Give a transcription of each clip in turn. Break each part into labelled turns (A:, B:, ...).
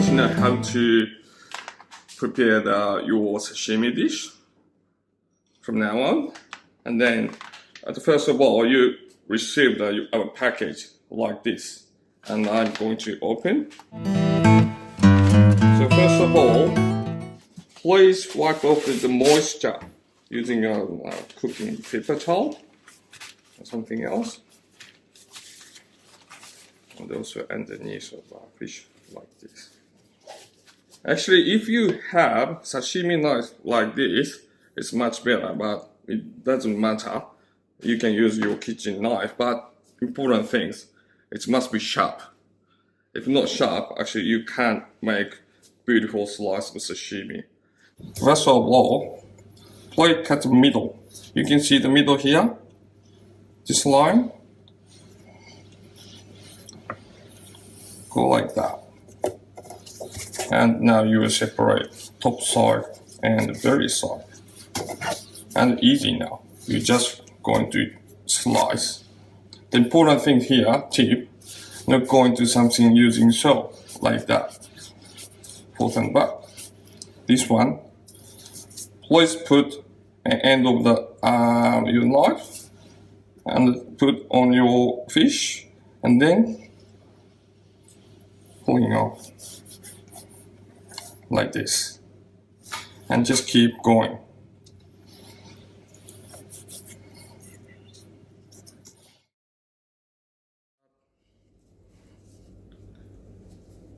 A: much know how to prepare your sashimi dish from now on. And then, first of all, you receive our package like this. And I'm going to open. So first of all, please wipe off the moisture using a cooking paper towel or something else. And also underneath of the fish like this. Actually, if you have sashimi knife like this, it's much better, but it doesn't matter. You can use your kitchen knife, but important things, it must be sharp. If not sharp, actually you can't make beautiful slice of sashimi. First of all, please cut the middle. You can see the middle here, this line. Go like that. And now you will separate top side and the belly side. And easy now. You're just going to slice. The important thing here, tip, not going to something using so like that. Forth and back. This one, please put an end of the your knife and put on your fish and then pulling off like this and just keep going.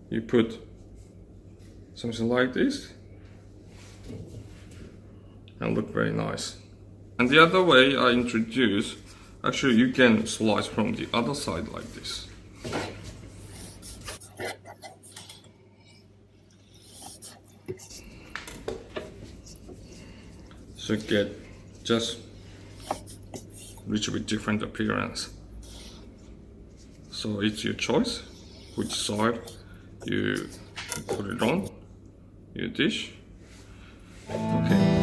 A: You put something like this and look very nice. And the other way I introduce, actually you can slice from the other side like this. So get just a little bit different appearance. So it's your choice which side you put it on your dish. Okay.